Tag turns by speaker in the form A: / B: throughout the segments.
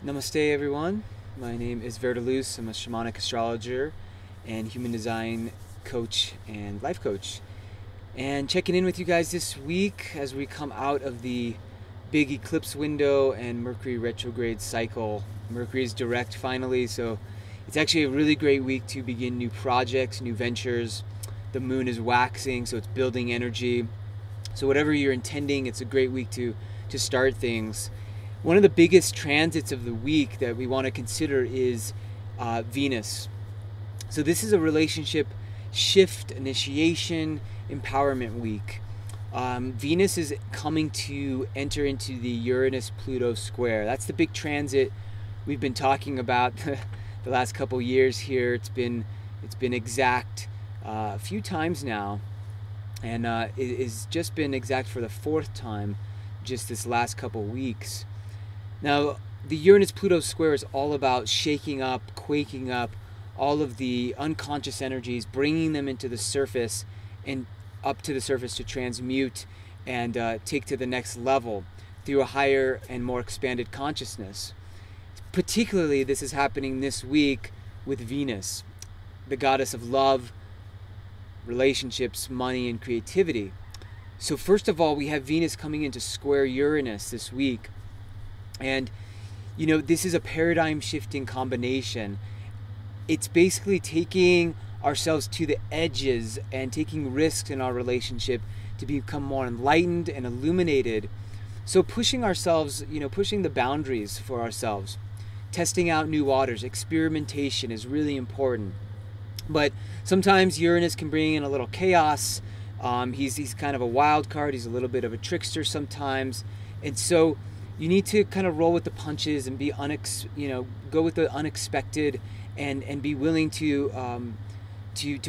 A: Namaste everyone, my name is VerDarLuz. I'm a shamanic astrologer and human design coach and life coach. And checking in with you guys this week as we come out of the big eclipse window and Mercury retrograde cycle. Mercury is direct finally, so it's actually a really great week to begin new projects, new ventures. The moon is waxing, so it's building energy. So whatever you're intending, it's a great week to start things. One of the biggest transits of the week that we want to consider is Venus. So this is a relationship shift, initiation, empowerment week. Venus is coming to enter into the Uranus-Pluto Square. That's the big transit we've been talking about the last couple years here. It's been exact a few times now, and it has just been exact for the fourth time just this last couple weeks. Now, the Uranus-Pluto Square is all about shaking up, quaking up all of the unconscious energies, bringing them into the surface and up to the surface to transmute and take to the next level through a higher and more expanded consciousness. Particularly, this is happening this week with Venus, the goddess of love, relationships, money, and creativity. So first of all, we have Venus coming into square Uranus this week. And, you know, this is a paradigm shifting combination. It's basically taking ourselves to the edges and taking risks in our relationship to become more enlightened and illuminated. So pushing ourselves, pushing the boundaries for ourselves, testing out new waters, experimentation is really important. But sometimes Uranus can bring in a little chaos. He's kind of a wild card. He's a little bit of a trickster sometimes. And so you need to kind of roll with the punches and be go with the unexpected and be willing to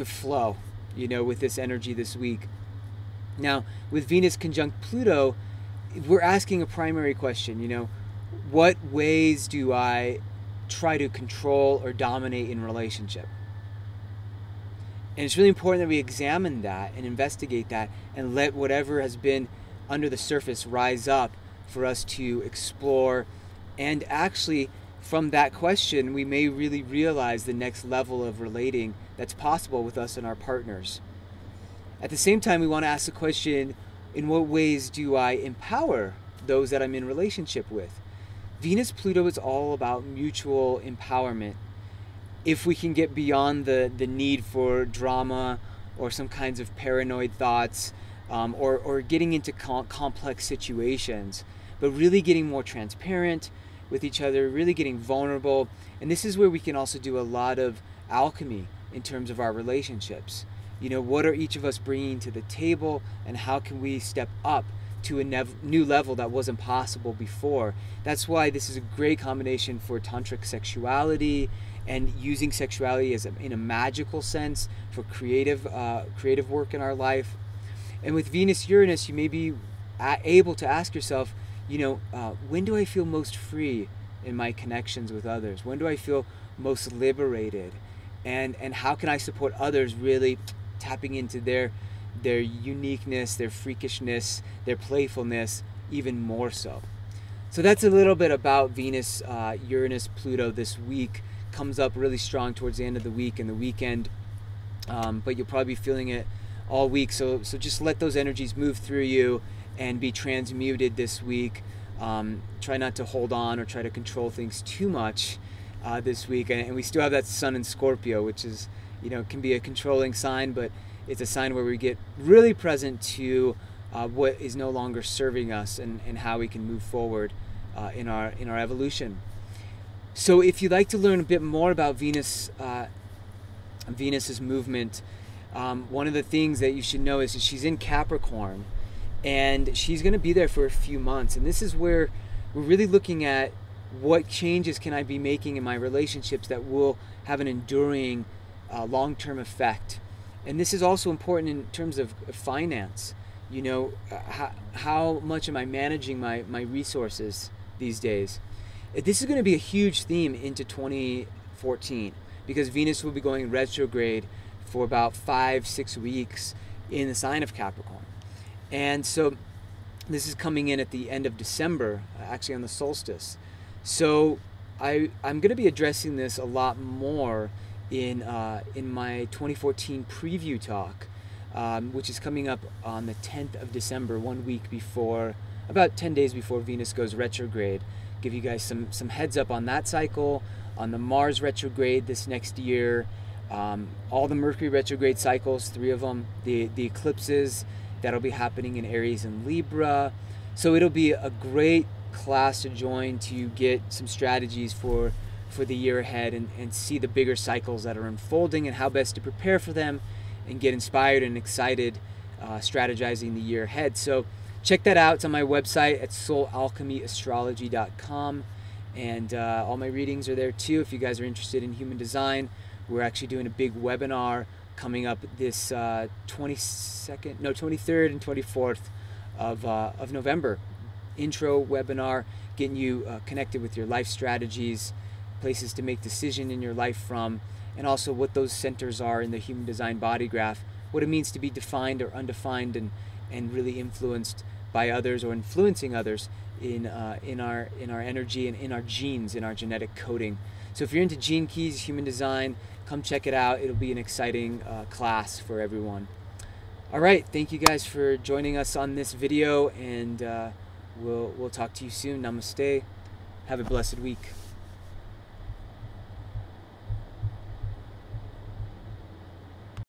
A: flow, with this energy this week. Now, with Venus conjunct Pluto, we're asking a primary question, what ways do I try to control or dominate in relationship? And it's really important that we examine that and investigate that and let whatever has been under the surface rise up for us to explore. And actually, from that question, we may really realize the next level of relating that's possible with us and our partners. At the same time, we want to ask the question, in what ways do I empower those that I'm in relationship with? Venus-Pluto is all about mutual empowerment. If we can get beyond the need for drama or some kinds of paranoid thoughts, or getting into complex situations, but really getting more transparent with each other, really getting vulnerable. And this is where we can also do a lot of alchemy in terms of our relationships. What are each of us bringing to the table, and how can we step up to a new level that wasn't possible before? That's why this is a great combination for tantric sexuality and using sexuality in a magical sense for creative work in our life. And with Venus-Uranus, you may be able to ask yourself, when do I feel most free in my connections with others? When do I feel most liberated? And how can I support others really tapping into their uniqueness, their freakishness, their playfulness even more so? So that's a little bit about Venus, Uranus, Pluto this week. Comes up really strong towards the end of the week and the weekend, but you'll probably be feeling it all week. So just let those energies move through you and be transmuted this week. Try not to hold on or try to control things too much this week. And we still have that Sun in Scorpio, which is, can be a controlling sign, but it's a sign where we get really present to what is no longer serving us and how we can move forward in our evolution. So if you'd like to learn a bit more about Venus's movement, one of the things that you should know is that she's in Capricorn, and she's going to be there for a few months. And this is where we're really looking at what changes can I be making in my relationships that will have an enduring long-term effect. And this is also important in terms of finance. How much am I managing my resources these days? This is going to be a huge theme into 2014 because Venus will be going retrograde for about 5-6 weeks in the sign of Capricorn. And so this is coming in at the end of December, actually on the solstice. So I'm going to be addressing this a lot more in my 2014 preview talk, which is coming up on the 10th of December, 1 week before, about 10 days before Venus goes retrograde. Give you guys some heads up on that cycle, on the Mars retrograde this next year, all the Mercury retrograde cycles, 3 of them, the eclipses that'll be happening in Aries and Libra. So it'll be a great class to join to get some strategies for the year ahead, and see the bigger cycles that are unfolding and how best to prepare for them and get inspired and excited strategizing the year ahead. So check that out. It's on my website at soulalchemyastrology.com, and all my readings are there too. If you guys are interested in human design, we're actually doing a big webinar coming up this 23rd and 24th of November. Intro webinar, getting you connected with your life strategies, places to make decision in your life from, and also what those centers are in the human design body graph, what it means to be defined or undefined, and really influenced by others or influencing others in our energy and in our genes, in our genetic coding. So if you're into gene keys, human design, come check it out. It'll be an exciting class for everyone. All right, thank you guys for joining us on this video, and we'll talk to you soon. Namaste. Have a blessed week.